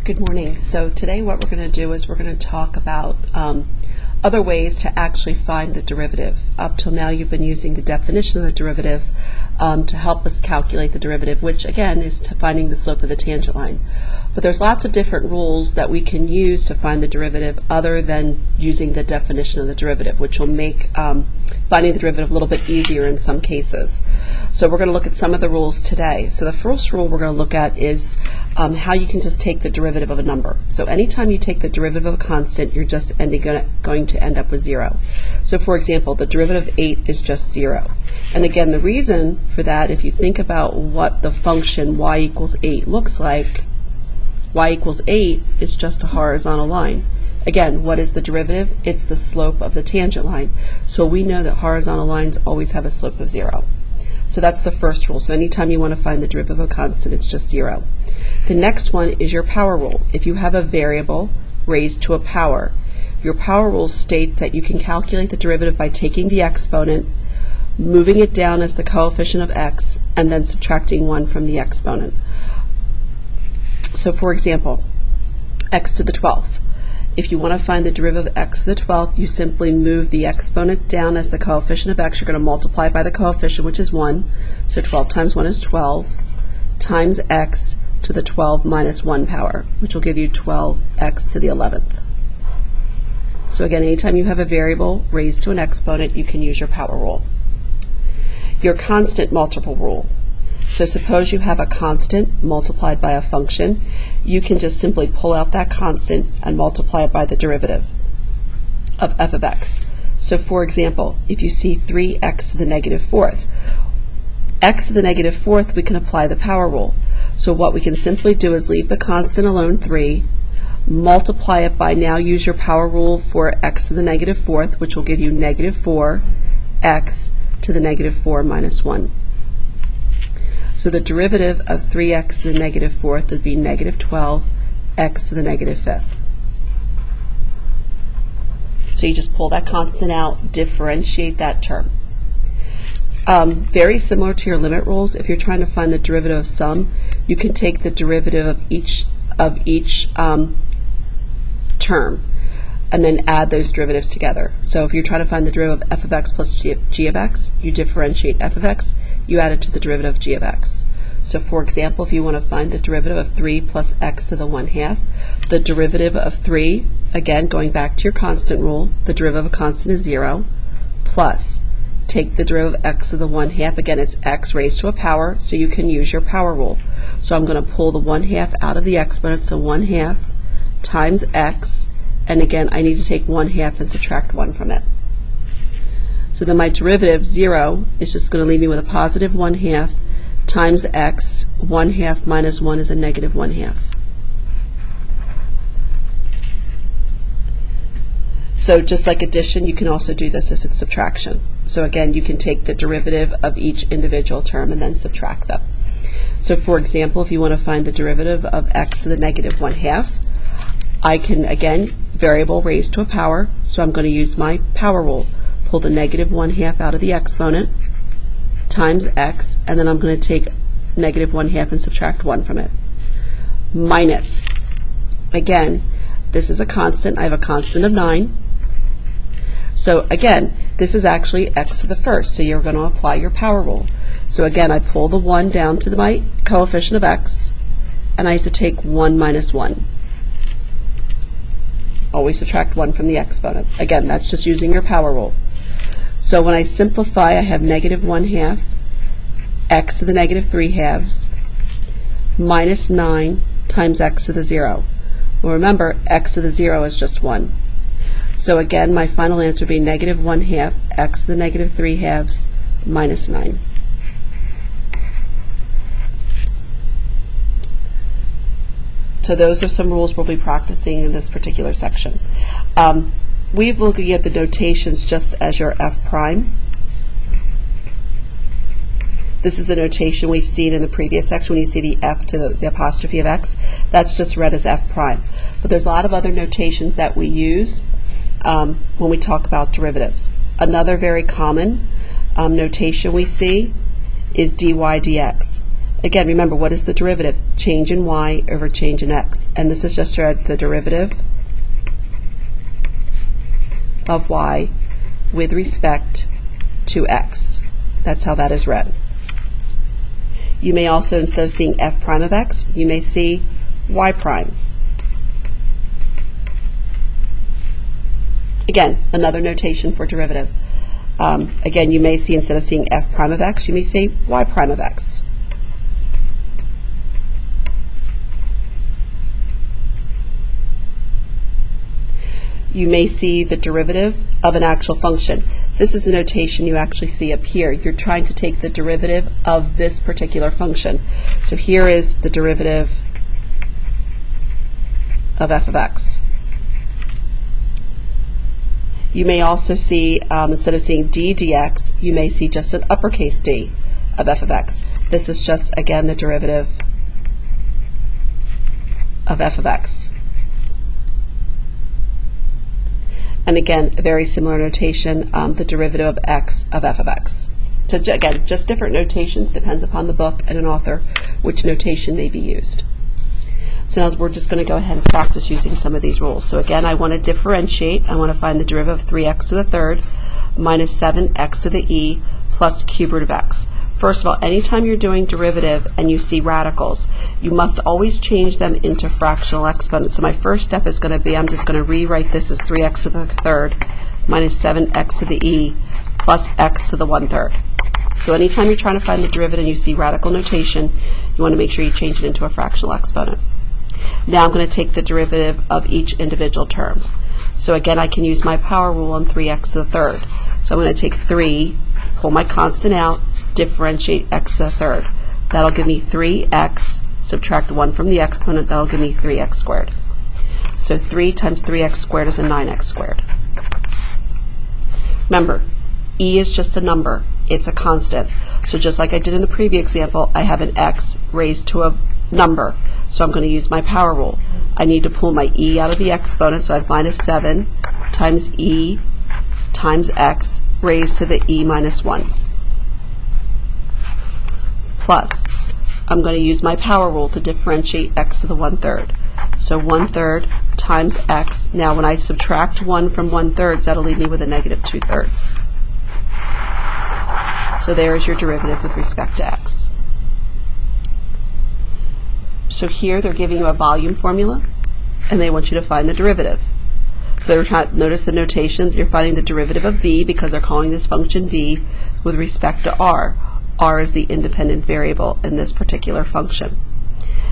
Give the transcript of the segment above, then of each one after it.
Good morning. So today what we're going to do is we're going to talk about other ways to actually find the derivative. Up till now you've been using the definition of the derivative to help us calculate the derivative, which again is finding the slope of the tangent line. But there's lots of different rules that we can use to find the derivative other than using the definition of the derivative, which will make finding the derivative a little bit easier in some cases. So we're going to look at some of the rules today. So the first rule we're going to look at is how you can just take the derivative of a number. So anytime you take the derivative of a constant, you're just going to end up with 0. So for example, the derivative of 8 is just 0. And again, the reason for that, if you think about what the function y equals 8 looks like, y equals 8 is just a horizontal line. Again, what is the derivative? It's the slope of the tangent line. So we know that horizontal lines always have a slope of 0. So that's the first rule. So anytime you want to find the derivative of a constant, it's just 0. The next one is your power rule. If you have a variable raised to a power, your power rules state that you can calculate the derivative by taking the exponent, moving it down as the coefficient of x, and then subtracting 1 from the exponent. So for example, x to the 12th. If you want to find the derivative of x to the 12th, you simply move the exponent down as the coefficient of x. You're going to multiply by the coefficient, which is 1. So 12 times 1 is 12, times x to the 12 minus 1 power, which will give you 12x to the 11th. So again, anytime you have a variable raised to an exponent, you can use your power rule. Your constant multiple rule. So suppose you have a constant multiplied by a function, you can just simply pull out that constant and multiply it by the derivative of f of x. So for example, if you see 3x to the negative 4th, x to the negative 4th, we can apply the power rule. So what we can simply do is leave the constant alone, 3, multiply it by, now use your power rule for x to the negative 4th, which will give you negative 4x to the negative 4 minus 1. So the derivative of 3x to the negative 4th would be negative 12x to the negative 5th. So you just pull that constant out, differentiate that term. Very similar to your limit rules, if you're trying to find the derivative of sum, you can take the derivative of each term and then add those derivatives together. So if you're trying to find the derivative of f of x plus g of x, you differentiate f of x, you add it to the derivative of g of x. So for example, if you want to find the derivative of 3 plus x to the 1/2, the derivative of 3, again going back to your constant rule, the derivative of a constant is 0, plus take the derivative of x to the 1/2, again it's x raised to a power, so you can use your power rule. So I'm going to pull the 1/2 out of the exponent, so 1/2 times x, and again I need to take 1/2 and subtract 1 from it. So then my derivative, 0, is just going to leave me with a positive 1/2 times x. 1/2 minus 1 is a negative 1/2. So just like addition, you can also do this if it's subtraction. So again, you can take the derivative of each individual term and then subtract them. So for example, if you want to find the derivative of x to the negative 1/2, I can, again, variable raised to a power, so I'm going to use my power rule. Pull the negative 1/2 out of the exponent, times x, and then I'm going to take negative 1/2 and subtract 1 from it. Minus, again, this is a constant. I have a constant of 9. So again, this is actually x to the first, so you're going to apply your power rule. So again, I pull the 1 down to my coefficient of x, and I have to take 1 minus 1. Always subtract 1 from the exponent. Again, that's just using your power rule. So when I simplify, I have negative 1/2 x to the negative 3/2 minus 9 times x to the 0. Well, remember, x to the 0 is just 1. So again, my final answer would be negative 1/2 x to the negative 3/2 minus 9. So those are some rules we'll be practicing in this particular section. We're looking at the notations just as your f prime. This is the notation we've seen in the previous section. When you see the f to the apostrophe of x, that's just read as f prime. But there's a lot of other notations that we use when we talk about derivatives. Another very common notation we see is dy dx. again, remember, what is the derivative? Change in y over change in x. And this is just the derivative of y with respect to x. That's how that is read. You may also, instead of seeing f prime of x, you may see y prime. Again, another notation for derivative. Again, you may see, instead of seeing f prime of x, you may see y prime of x. You may see the derivative of an actual function. This is the notation you actually see up here. You're trying to take the derivative of this particular function. So here is the derivative of f of x. You may also see, instead of seeing d dx, you may see just an uppercase d of f of x. This is just, again, the derivative of f of x. And again, a very similar notation, the derivative of x of f of x. So again, just different notations, depends upon the book and an author which notation may be used. So now we're just going to go ahead and practice using some of these rules. So again, I want to differentiate. I want to find the derivative of 3x to the third minus 7x to the e plus the cube root of x. First of all, anytime you're doing derivative and you see radicals, you must always change them into fractional exponents. So my first step is going to be, I'm just going to rewrite this as 3x to the third minus 7x to the e plus x to the 1/3. So anytime you're trying to find the derivative and you see radical notation, you want to make sure you change it into a fractional exponent. Now I'm going to take the derivative of each individual term. So again, I can use my power rule on 3x to the third. So I'm going to take 3, pull my constant out, differentiate x to the third. That'll give me 3x, subtract 1 from the exponent, that'll give me 3x squared. So 3 times 3x squared is a 9x squared. Remember, e is just a number, it's a constant. So just like I did in the previous example, I have an x raised to a number. So I'm going to use my power rule. I need to pull my e out of the exponent, so I have minus 7 times e times x raised to the e minus 1. Plus, I'm going to use my power rule to differentiate x to the 1/3. So 1/3 times x. Now when I subtract 1 from 1/3, that'll leave me with a negative 2/3. So there is your derivative with respect to x. So here they're giving you a volume formula, and they want you to find the derivative. So notice the notation, you're finding the derivative of v because they're calling this function v with respect to r. R is the independent variable in this particular function.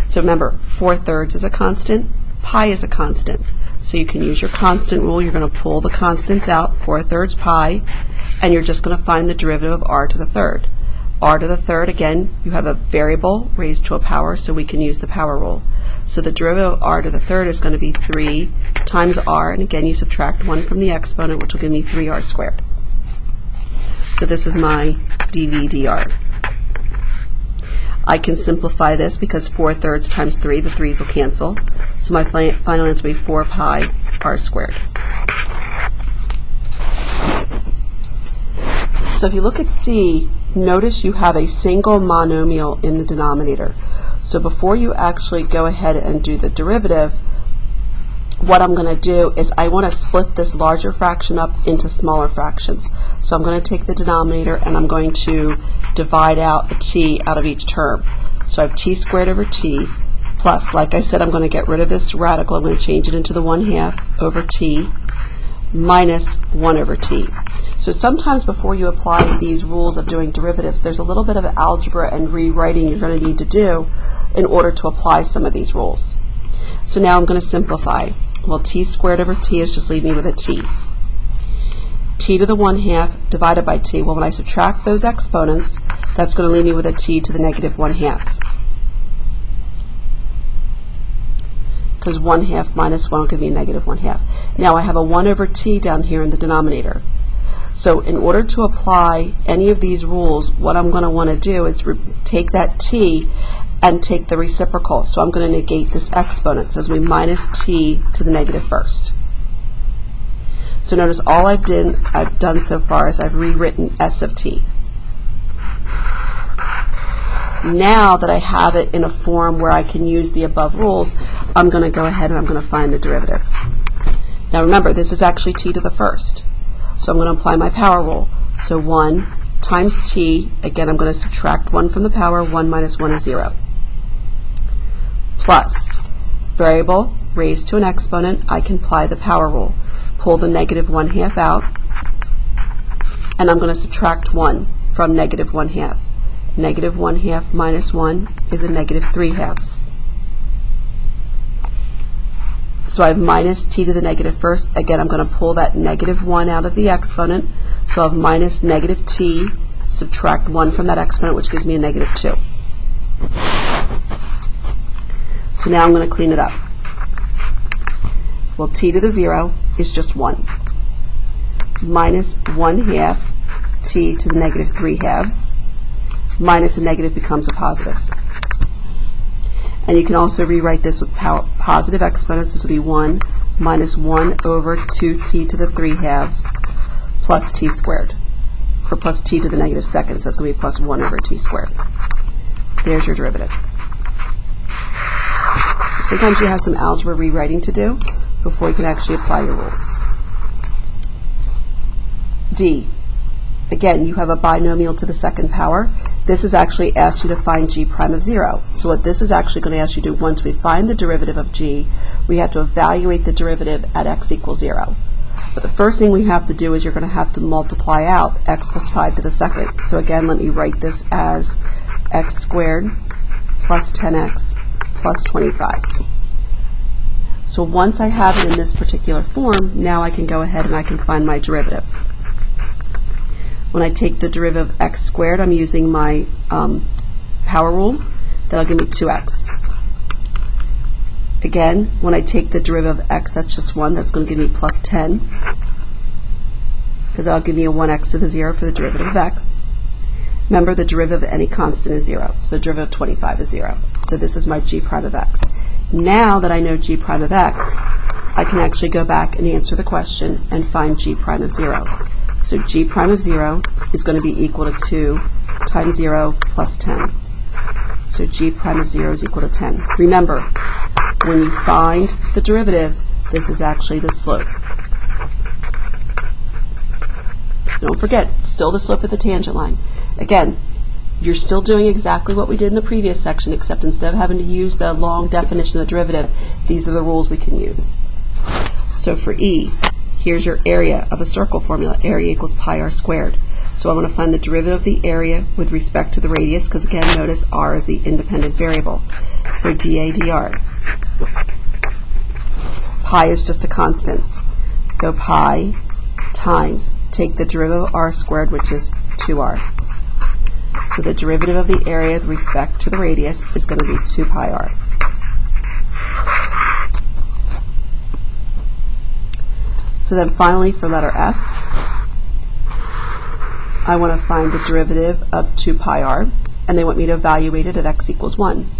So remember, 4/3 is a constant, pi is a constant. So you can use your constant rule. You're going to pull the constants out, 4/3 pi, and you're just going to find the derivative of r to the third. R to the third, again, you have a variable raised to a power, so we can use the power rule. So the derivative of r to the third is going to be 3 times r, and again you subtract 1 from the exponent, which will give me 3r squared. So this is my dv/dr. I can simplify this because 4/3 times 3, the 3's will cancel. So my final answer will be 4 pi r squared. So if you look at C, notice you have a single monomial in the denominator. So before you actually go ahead and do the derivative, what I'm going to do is I want to split this larger fraction up into smaller fractions. So I'm going to take the denominator and I'm going to divide out a t out of each term. So I have t squared over t plus, like I said, I'm going to get rid of this radical. I'm going to change it into the 1/2 over t minus 1 over t. So sometimes before you apply these rules of doing derivatives, there's a little bit of algebra and rewriting you're going to need to do in order to apply some of these rules. So now I'm going to simplify. Well, t squared over t is just leaving me with a t. T to the 1/2 divided by t. Well, when I subtract those exponents, that's going to leave me with a t to the negative 1/2. Because 1/2 minus 1 will give me a negative 1/2. Now I have a 1 over t down here in the denominator. So in order to apply any of these rules, what I'm going to want to do is take that t and take the reciprocal. So I'm going to negate this exponent. So it's going to be minus t to the negative first. So notice all I've done so far is I've rewritten s of t. Now that I have it in a form where I can use the above rules, I'm going to go ahead and I'm going to find the derivative. Now remember, this is actually t to the first. So I'm going to apply my power rule. So 1 times t, again I'm going to subtract 1 from the power, 1 minus 1 is 0. Plus, variable raised to an exponent, I can apply the power rule. Pull the negative 1/2 out, and I'm going to subtract 1 from negative 1/2. Negative 1/2 minus 1 is a negative 3/2. So I have minus t to the negative first. Again, I'm going to pull that negative 1 out of the exponent. So I have minus negative t, subtract 1 from that exponent, which gives me a negative 2. So now I'm going to clean it up. Well, t to the 0 is just 1. Minus 1/2 t to the negative 3/2. Minus a negative becomes a positive. And you can also rewrite this with positive exponents. This will be 1 minus 1 over 2t to the 3/2 plus t squared. For plus t to the negative second, so that's going to be plus 1 over t squared. There's your derivative. Sometimes you have some algebra rewriting to do before you can actually apply your rules. D. Again, you have a binomial to the second power. This is actually asked you to find g prime of 0. So what this is actually going to ask you to do, once we find the derivative of g, we have to evaluate the derivative at x equals 0. But the first thing we have to do is you're going to have to multiply out x plus 5 to the second. So again, let me write this as x squared plus 10x plus 25. So once I have it in this particular form, now I can go ahead and I can find my derivative. When I take the derivative of x squared, I'm using my power rule. That'll give me 2x. Again, when I take the derivative of x, that's just 1. That's going to give me plus 10, because that'll give me a 1x to the 0 for the derivative of x. Remember, the derivative of any constant is 0. So the derivative of 25 is 0. So this is my g prime of x. Now that I know g prime of x, I can actually go back and answer the question and find g prime of 0. So g prime of 0 is going to be equal to 2 times 0 plus 10. So g prime of 0 is equal to 10. Remember, when you find the derivative, this is actually the slope. Don't forget, it's still the slope of the tangent line. Again, you're still doing exactly what we did in the previous section, except instead of having to use the long definition of the derivative, these are the rules we can use. So for E, here's your area of a circle formula. Area equals pi r squared. So I want to find the derivative of the area with respect to the radius, because again, notice r is the independent variable. So dA dr. Pi is just a constant. So pi times, take the derivative of r squared, which is 2r. So the derivative of the area with respect to the radius is going to be 2 pi r. So then finally, for letter F, I want to find the derivative of 2 pi r, and they want me to evaluate it at x equals 1.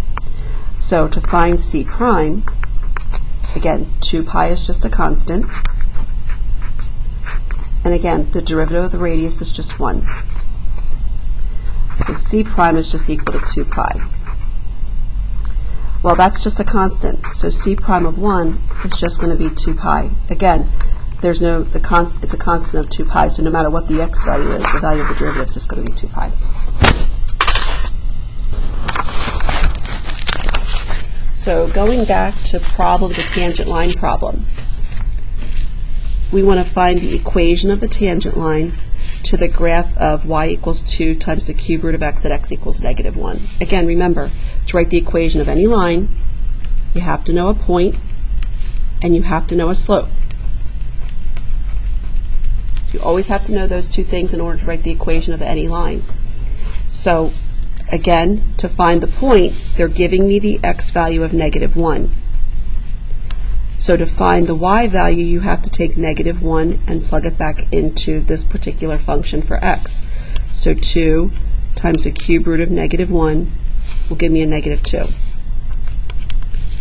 So to find c prime, again, 2 pi is just a constant, and again, the derivative of the radius is just 1. So c prime is just equal to 2 pi. Well, that's just a constant, so c prime of 1 is just going to be 2 pi. Again, it's a constant of 2 pi, so no matter what the x value is, the value of the derivative is just going to be 2 pi. So going back to the tangent line problem, we want to find the equation of the tangent line to the graph of y equals 2 times the cube root of x at x equals negative 1. Again, remember, to write the equation of any line, you have to know a point and you have to know a slope. You always have to know those two things in order to write the equation of any line. So again, to find the point, they're giving me the x value of negative 1. So to find the y value, you have to take negative 1 and plug it back into this particular function for x. So 2 times the cube root of negative 1 will give me a negative 2.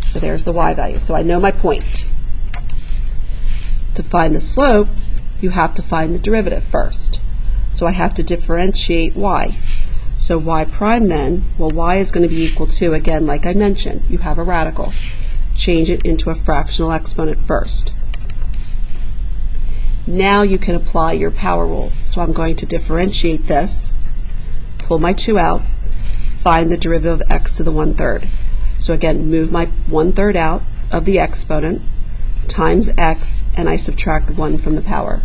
So there's the y value. So I know my point. To find the slope, you have to find the derivative first. So I have to differentiate y. So y prime then, well, y is going to be equal to, again, like I mentioned, you have a radical. Change it into a fractional exponent first. Now you can apply your power rule. So I'm going to differentiate this, pull my 2 out, find the derivative of x to the 1/3. So again, move my 1/3 out of the exponent, times x, and I subtract 1 from the power.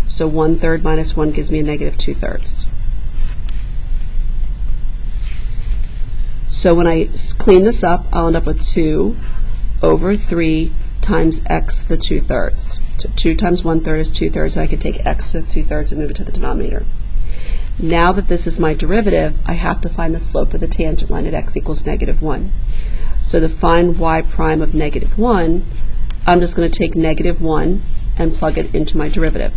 So 1/3 minus 1 gives me a negative 2/3. So when I clean this up, I'll end up with 2 over 3 times x to the 2/3. So 2 times 1/3 is 2/3, and I can take x to the 2/3 and move it to the denominator. Now that this is my derivative, I have to find the slope of the tangent line at x equals -1. So to find y prime of -1, I'm just going to take -1 and plug it into my derivative.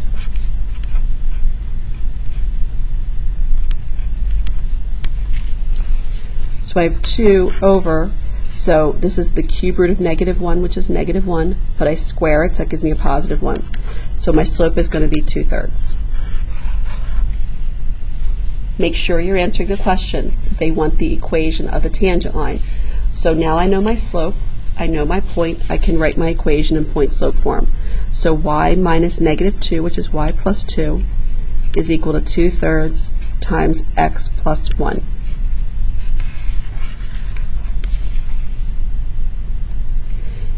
So I have 2 over, so this is the cube root of -1, which is -1, but I square it, so that gives me a +1. So my slope is going to be 2/3. Make sure you're answering the question. They want the equation of the tangent line. So now I know my slope, I know my point, I can write my equation in point-slope form. So y minus -2, which is y plus 2, is equal to 2/3 times x plus 1.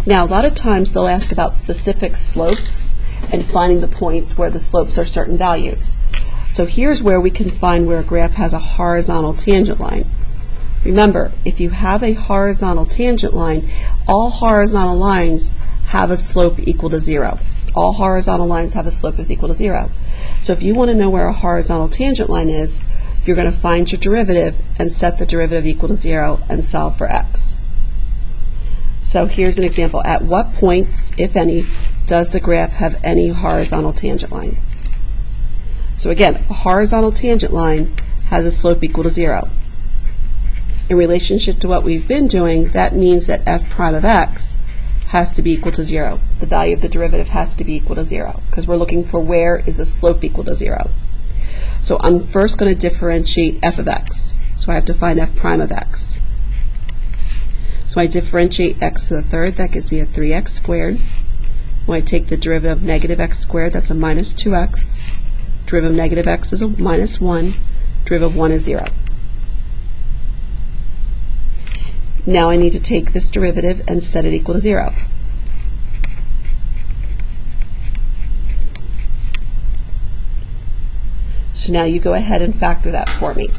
Now, a lot of times they'll ask about specific slopes and finding the points where the slopes are certain values. So here's where we can find where a graph has a horizontal tangent line. Remember, if you have a horizontal tangent line, all horizontal lines have a slope equal to 0. All horizontal lines have a slope is equal to 0. So if you want to know where a horizontal tangent line is, you're going to find your derivative and set the derivative equal to 0 and solve for x. So here's an example. At what points, if any, does the graph have any horizontal tangent line? So again, a horizontal tangent line has a slope equal to 0. In relationship to what we've been doing, that means that f prime of x has to be equal to 0. The value of the derivative has to be equal to 0, because we're looking for where is the slope equal to 0. So I'm first going to differentiate f of x. So I have to find f prime of x. So I differentiate x to the 3rd, that gives me a 3x squared. When I take the derivative of negative x squared, that's a minus 2x. Derivative of negative x is a minus 1. Derivative of 1 is 0. Now I need to take this derivative and set it equal to 0. So now you go ahead and factor that for me.